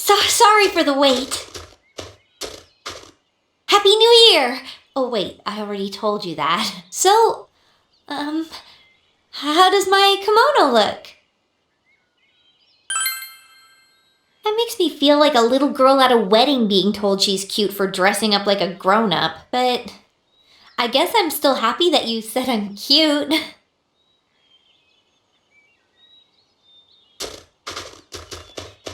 Sorry for the wait. Happy New Year! Oh wait, I already told you that. So, how does my kimono look? That makes me feel like a little girl at a wedding being told she's cute for dressing up like a grown-up, but I guess I'm still happy that you said I'm cute.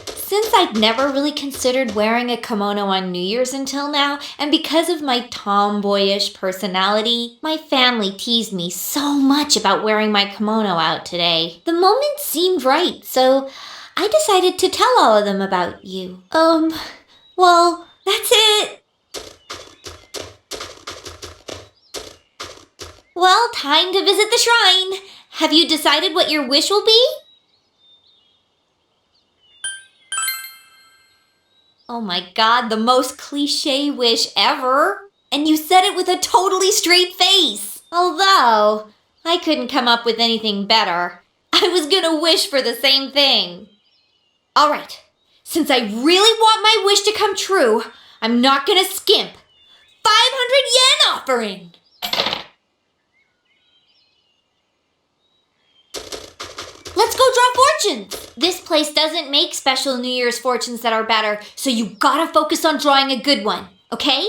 Since I'd never really considered wearing a kimono on New Year's until now, and because of my tomboyish personality, my family teased me so much about wearing my kimono out today. The moment seemed right, so I decided to tell all of them about you. Well, that's it. Well, time to visit the shrine. Have you decided what your wish will be? Oh my god, the most cliché wish ever. And you said it with a totally straight face. Although, I couldn't come up with anything better. I was gonna wish for the same thing. Alright, since I really want my wish to come true, I'm not gonna skimp. 500 yen offering! Let's go draw fortunes! This place doesn't make special New Year's fortunes that are better, so you gotta focus on drawing a good one, okay?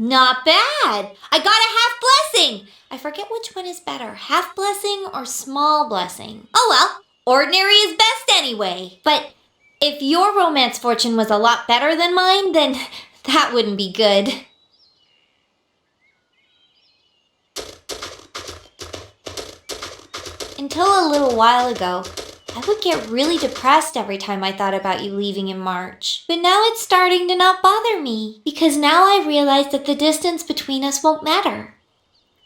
Not bad! I got a half blessing! I forget which one is better, half blessing or small blessing. Oh well, ordinary is best anyway. But if your romance fortune was a lot better than mine, then that wouldn't be good. Until a little while ago, I would get really depressed every time I thought about you leaving in March. But now it's starting to not bother me, because now I realize that the distance between us won't matter.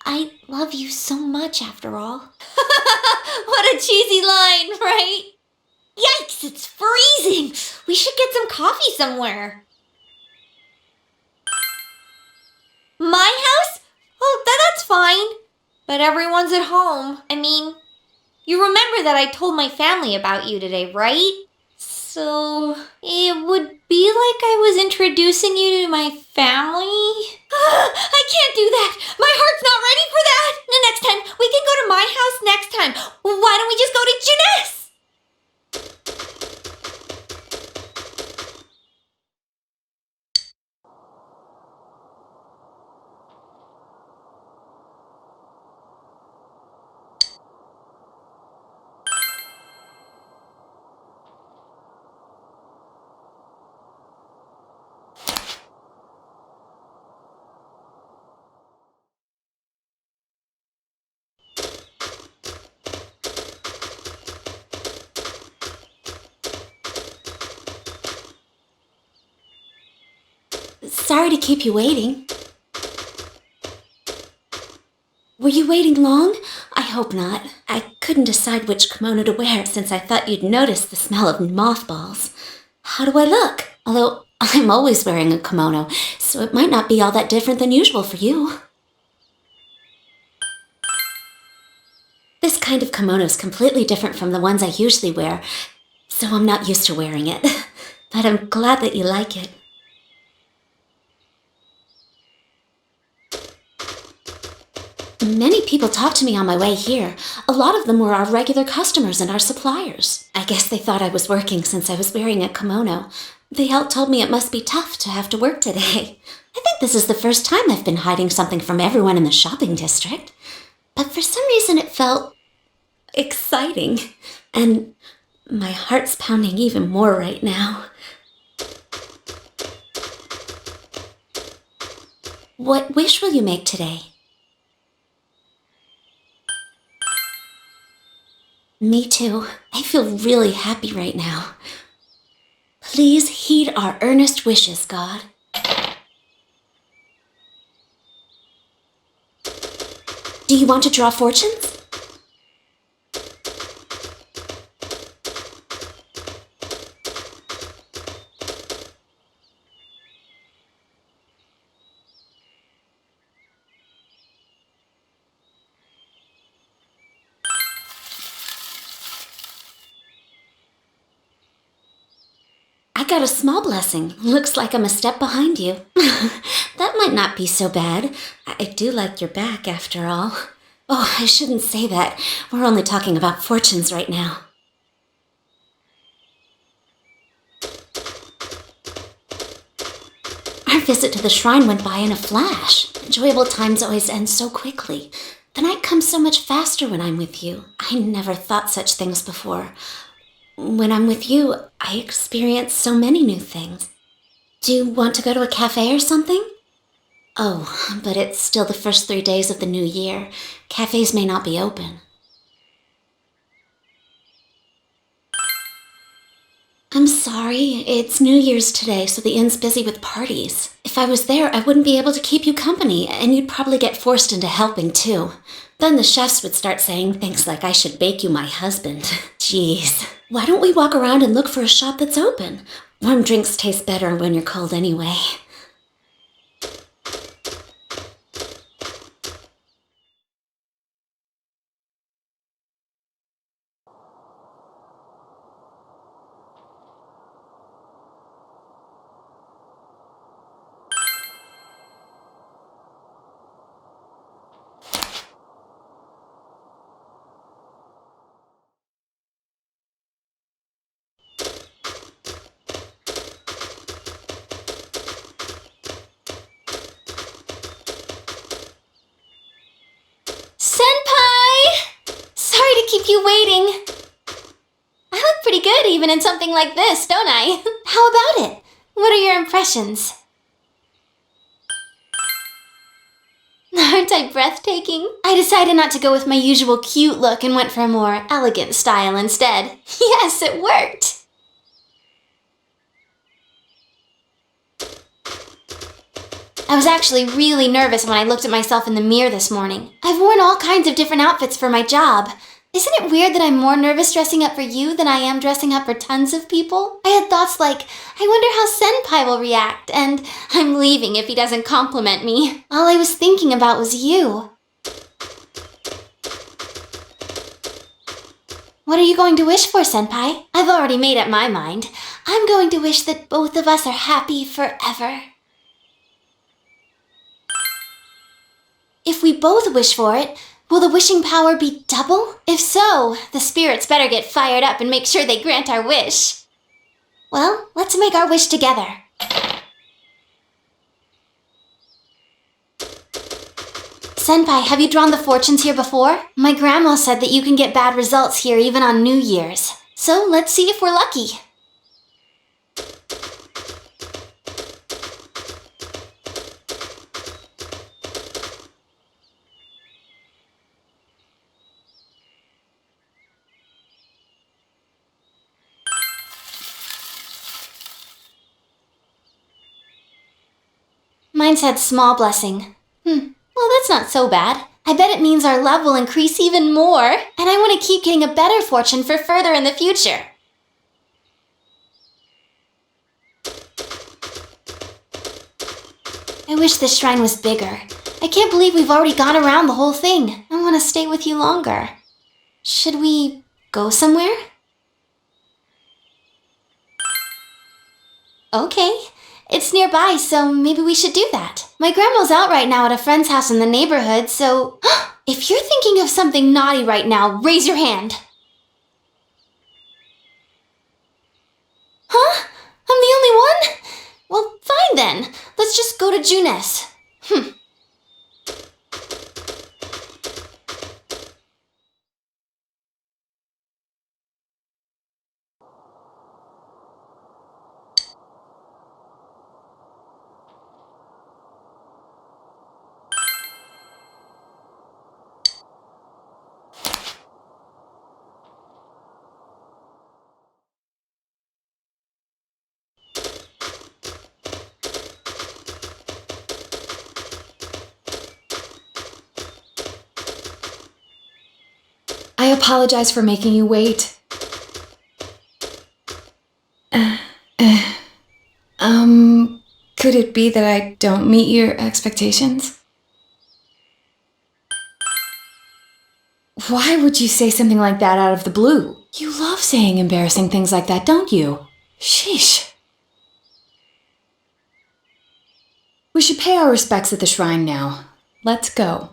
I love you so much after all. What a cheesy line, right? Yikes, it's freezing! We should get some coffee somewhere. My house? Oh, that's fine. But everyone's at home. I mean, you remember that I told my family about you today, right? So, it would be like I was introducing you to my family? I can't do that! My heart's not ready for that! Next time, we can go to my house next time. Why don't we just go to Jeunesse? Sorry to keep you waiting. Were you waiting long? I hope not. I couldn't decide which kimono to wear since I thought you'd notice the smell of mothballs. How do I look? Although I'm always wearing a kimono, so it might not be all that different than usual for you. This kind of kimono is completely different from the ones I usually wear, so I'm not used to wearing it. But I'm glad that you like it. Many people talked to me on my way here. A lot of them were our regular customers and our suppliers. I guess they thought I was working since I was wearing a kimono. They all told me it must be tough to have to work today. I think this is the first time I've been hiding something from everyone in the shopping district. But for some reason it felt exciting. And my heart's pounding even more right now. What wish will you make today? Me too. I feel really happy right now. Please heed our earnest wishes, God. Do you want to draw fortunes? I got a small blessing. Looks like I'm a step behind you. That might not be so bad. I do like your back, after all. Oh, I shouldn't say that. We're only talking about fortunes right now. Our visit to the shrine went by in a flash. Enjoyable times always end so quickly. The night comes so much faster when I'm with you. I never thought such things before. When I'm with you, I experience so many new things. Do you want to go to a cafe or something? Oh, but it's still the first 3 days of the new year. Cafes may not be open. I'm sorry, it's New Year's today, so the inn's busy with parties. If I was there, I wouldn't be able to keep you company, and you'd probably get forced into helping too. Then the chefs would start saying things like I should bake you my husband. Jeez. Why don't we walk around and look for a shop that's open? Warm drinks taste better when you're cold anyway. Senpai! Sorry to keep you waiting. I look pretty good even in something like this, don't I? How about it? What are your impressions? Aren't I breathtaking? I decided not to go with my usual cute look and went for a more elegant style instead. Yes, it worked! I was actually really nervous when I looked at myself in the mirror this morning. I've worn all kinds of different outfits for my job. Isn't it weird that I'm more nervous dressing up for you than I am dressing up for tons of people? I had thoughts like, I wonder how Senpai will react, and I'm leaving if he doesn't compliment me. All I was thinking about was you. What are you going to wish for, Senpai? I've already made up my mind. I'm going to wish that both of us are happy forever. If we both wish for it, will the wishing power be double? If so, the spirits better get fired up and make sure they grant our wish. Well, let's make our wish together. Senpai, have you drawn the fortunes here before? My grandma said that you can get bad results here even on New Year's. So let's see if we're lucky. Mine said small blessing. Well, that's not so bad. I bet it means our love will increase even more, and I want to keep getting a better fortune for further in the future. I wish this shrine was bigger. I can't believe we've already gone around the whole thing. I want to stay with you longer. Should we go somewhere? Okay. It's nearby, so maybe we should do that. My grandma's out right now at a friend's house in the neighborhood, so if you're thinking of something naughty right now, raise your hand. Huh? I'm the only one? Well, fine then. Let's just go to Junes. apologize for making you wait. Could it be that I don't meet your expectations? Why would you say something like that out of the blue? You love saying embarrassing things like that, don't you? Sheesh. We should pay our respects at the shrine now. Let's go.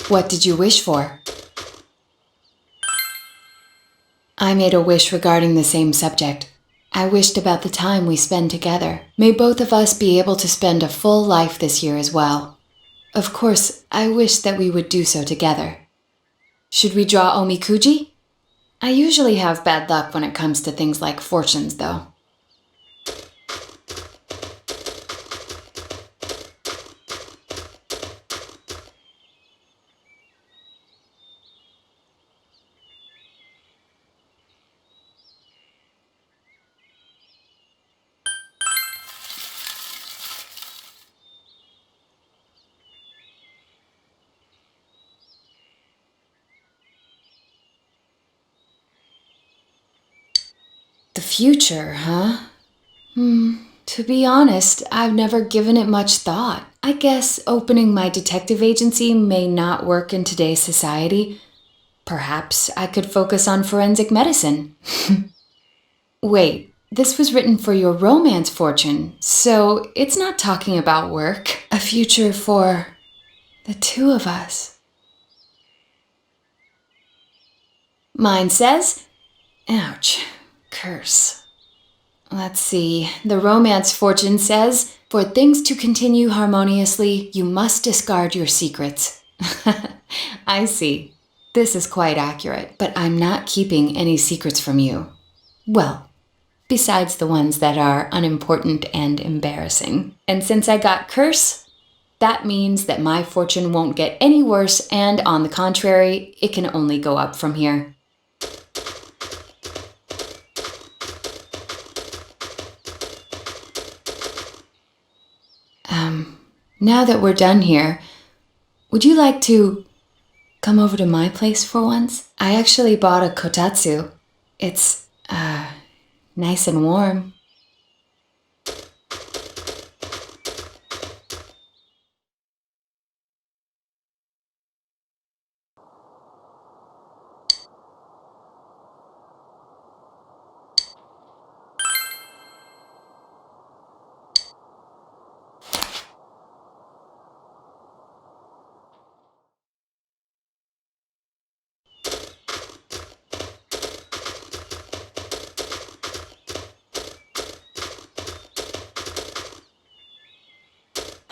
What did you wish for? I made a wish regarding the same subject. I wished about the time we spend together. May both of us be able to spend a full life this year as well. Of course, I wish that we would do so together. Should we draw omikuji? I usually have bad luck when it comes to things like fortunes, though. The future, huh? To be honest, I've never given it much thought. I guess opening my detective agency may not work in today's society. Perhaps I could focus on forensic medicine. Wait, this was written for your romance fortune, so it's not talking about work. A future for the two of us. Mine says, ouch, curse. Let's see, the romance fortune says, for things to continue harmoniously, you must discard your secrets. I see. This is quite accurate, but I'm not keeping any secrets from you. Well, besides the ones that are unimportant and embarrassing. And since I got curse, that means that my fortune won't get any worse, and on the contrary, it can only go up from here. Now that we're done here, would you like to come over to my place for once? I actually bought a kotatsu. It's, nice and warm.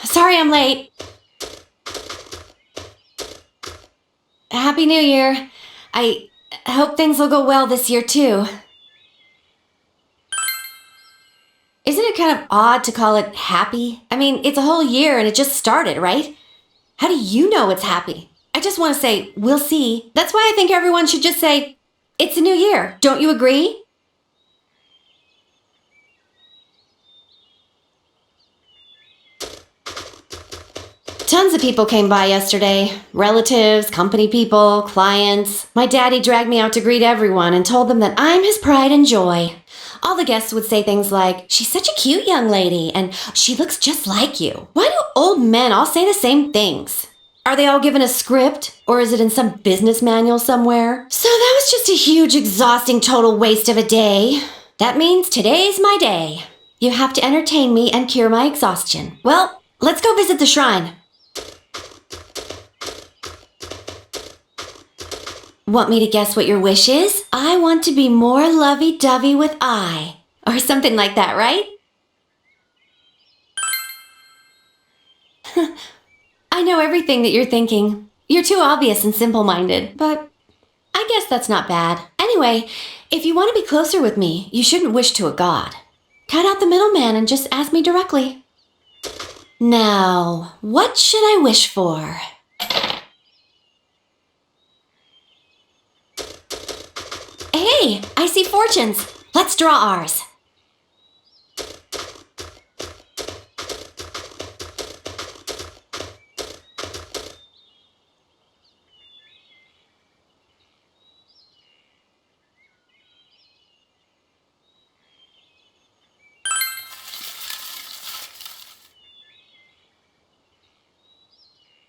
Sorry I'm late. Happy New Year. I hope things will go well this year, too. Isn't it kind of odd to call it happy? I mean, it's a whole year and it just started, right? How do you know it's happy? I just want to say, we'll see. That's why I think everyone should just say, it's a new year. Don't you agree? Tons of people came by yesterday. Relatives, company people, clients. My daddy dragged me out to greet everyone and told them that I'm his pride and joy. All the guests would say things like, she's such a cute young lady, and she looks just like you. Why do old men all say the same things? Are they all given a script, or is it in some business manual somewhere? So that was just a huge, exhausting, total waste of a day. That means today's my day. You have to entertain me and cure my exhaustion. Well, let's go visit the shrine. Want me to guess what your wish is? I want to be more lovey-dovey with I. Or something like that, right? I know everything that you're thinking. You're too obvious and simple-minded, but I guess that's not bad. Anyway, if you want to be closer with me, you shouldn't wish to a god. Cut out the middleman and just ask me directly. Now, what should I wish for? Hey, I see fortunes. Let's draw ours.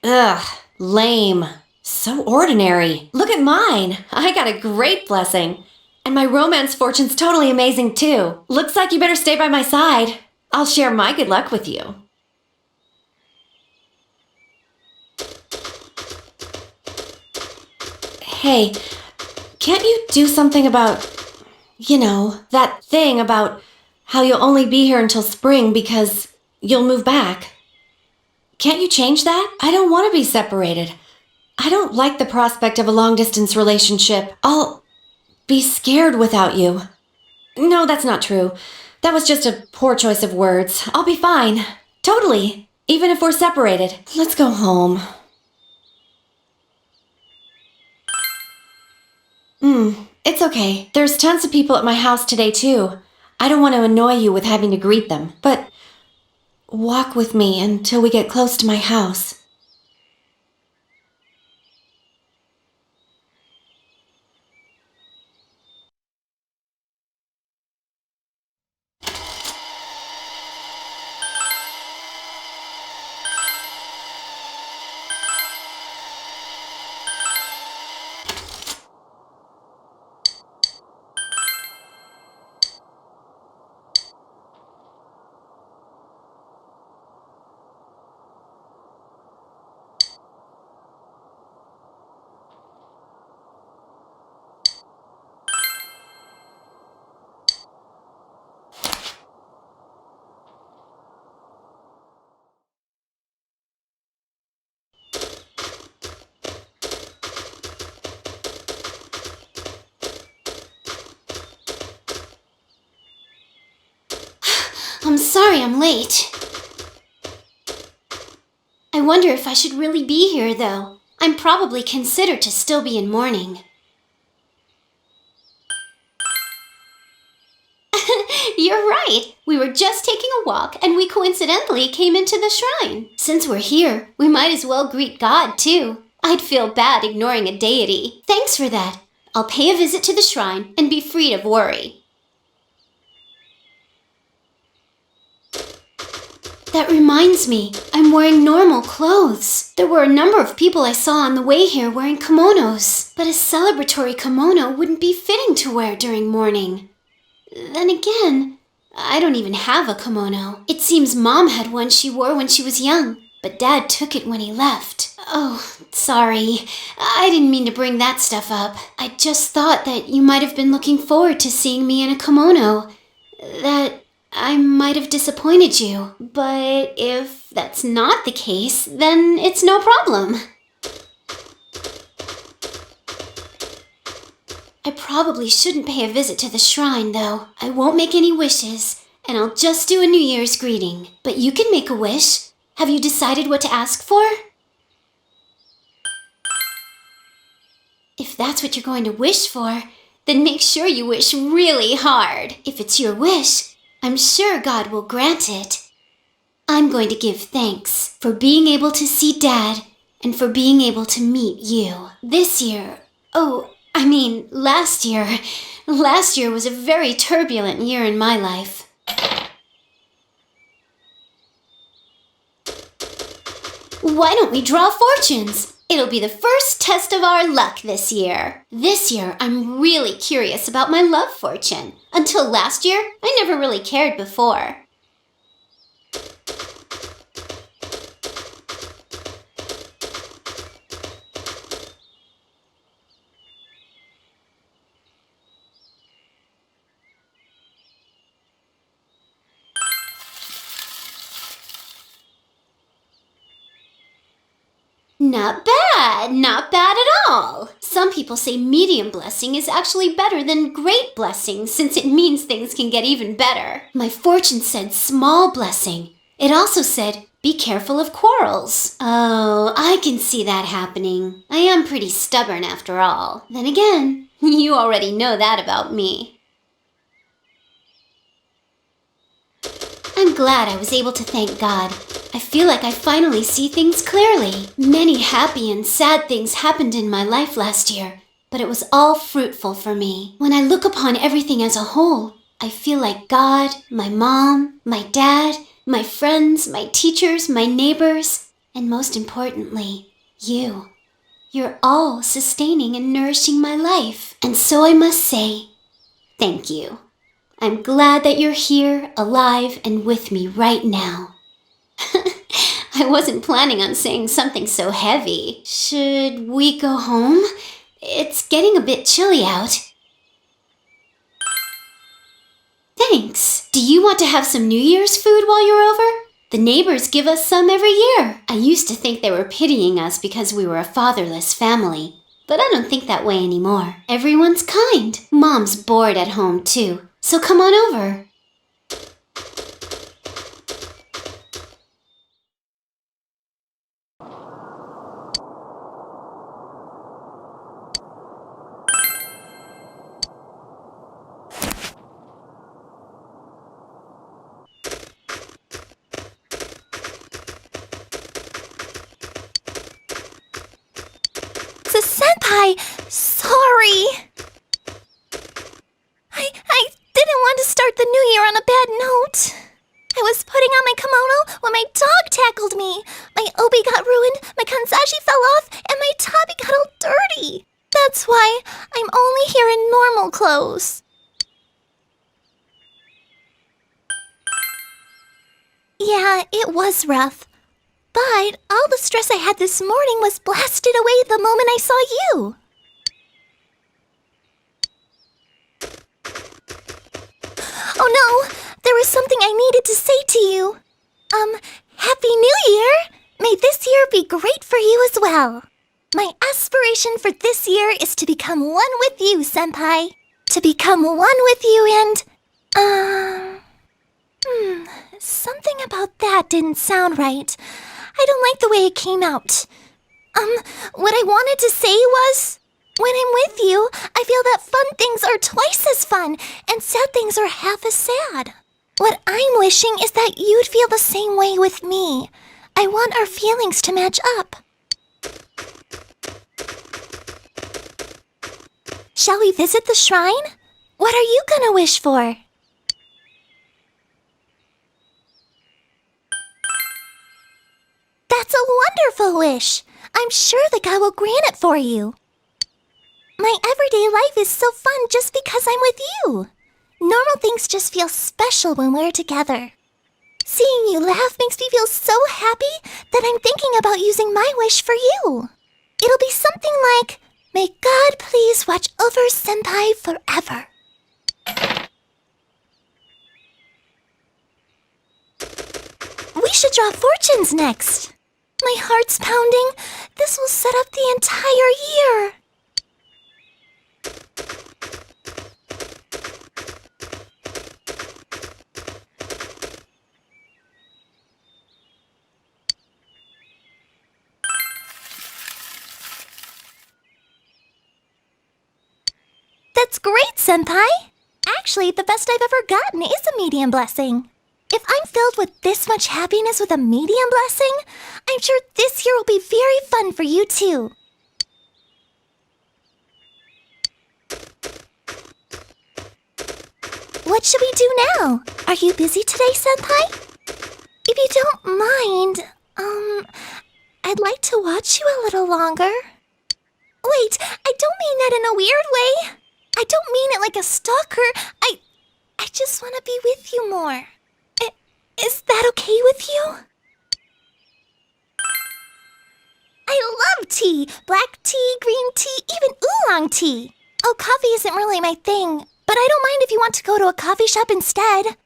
Ugh, lame. So ordinary. Look at mine. I got a great blessing. And my romance fortune's totally amazing too. Looks like you better stay by my side. I'll share my good luck with you. Hey, can't you do something about, that thing about how you'll only be here until spring because you'll move back? Can't you change that? I don't want to be separated. I don't like the prospect of a long-distance relationship. I'll be scared without you. No, that's not true. That was just a poor choice of words. I'll be fine. Totally. Even if we're separated. Let's go home. It's okay. There's tons of people at my house today, too. I don't want to annoy you with having to greet them, but walk with me until we get close to my house. I'm sorry I'm late. I wonder if I should really be here, though. I'm probably considered to still be in mourning. You're right. We were just taking a walk and we coincidentally came into the shrine. Since we're here, we might as well greet God, too. I'd feel bad ignoring a deity. Thanks for that. I'll pay a visit to the shrine and be free of worry. That reminds me, I'm wearing normal clothes. There were a number of people I saw on the way here wearing kimonos, but a celebratory kimono wouldn't be fitting to wear during mourning. Then again, I don't even have a kimono. It seems Mom had one she wore when she was young, but Dad took it when he left. Oh, sorry. I didn't mean to bring that stuff up. I just thought that you might have been looking forward to seeing me in a kimono. That I might have disappointed you, but if that's not the case, then it's no problem. I probably shouldn't pay a visit to the shrine, though. I won't make any wishes, and I'll just do a New Year's greeting. But you can make a wish. Have you decided what to ask for? If that's what you're going to wish for, then make sure you wish really hard. If it's your wish, I'm sure God will grant it. I'm going to give thanks for being able to see Dad and for being able to meet you. Last year. Last year was a very turbulent year in my life. Why don't we draw fortunes? It'll be the first test of our luck this year. This year, I'm really curious about my love fortune. Until last year, I never really cared before. Not bad at all. Some people say medium blessing is actually better than great blessing since it means things can get even better. My fortune said small blessing. It also said Be careful of quarrels. Oh, I can see that happening. I am pretty stubborn after all. Then again, you already know that about me. I'm glad I was able to thank God. I feel like I finally see things clearly. Many happy and sad things happened in my life last year, but it was all fruitful for me. When I look upon everything as a whole, I feel like God, my mom, my dad, my friends, my teachers, my neighbors, and most importantly, you. You're all sustaining and nourishing my life. And so I must say, thank you. I'm glad that you're here, alive, and with me right now. I wasn't planning on saying something so heavy. Should we go home? It's getting a bit chilly out. Thanks. Do you want to have some New Year's food while you're over? The neighbors give us some every year. I used to think they were pitying us because we were a fatherless family. But I don't think that way anymore. Everyone's kind. Mom's bored at home too. So come on over. Senpai, sorry. I didn't want to start the new year on a bad note. I was putting on my kimono when my dog tackled me. My obi got ruined, my kanzashi fell off, and my tabi got all dirty. That's why I'm only here in normal clothes. Yeah, it was rough. But all the stress I had this morning was blasted away the moment I saw you. Oh no, there was something I needed to say to you. Happy New Year! May this year be great for you as well. My aspiration for this year is to become one with you, Senpai. To become one with you and, something about that didn't sound right. I don't like the way it came out. What I wanted to say was, when I'm with you, I feel that fun things are twice as fun, and sad things are half as sad. What I'm wishing is that you'd feel the same way with me. I want our feelings to match up. Shall we visit the shrine? What are you gonna wish for? That's a wonderful wish. I'm sure that God will grant it for you. My everyday life is so fun just because I'm with you. Normal things just feel special when we're together. Seeing you laugh makes me feel so happy that I'm thinking about using my wish for you. It'll be something like, may God please watch over Senpai forever. We should draw fortunes next. My heart's pounding. This will set up the entire year. That's great, Senpai! Actually, the best I've ever gotten is a medium blessing. If I'm filled with this much happiness with a medium blessing, I'm sure this year will be very fun for you too. What should we do now? Are you busy today, Senpai? If you don't mind, I'd like to watch you a little longer. Wait, I don't mean that in a weird way. I don't mean it like a stalker. I just want to be with you more. Is that okay with you? I love tea! Black tea, green tea, even oolong tea. Oh, coffee isn't really my thing, but I don't mind if you want to go to a coffee shop instead.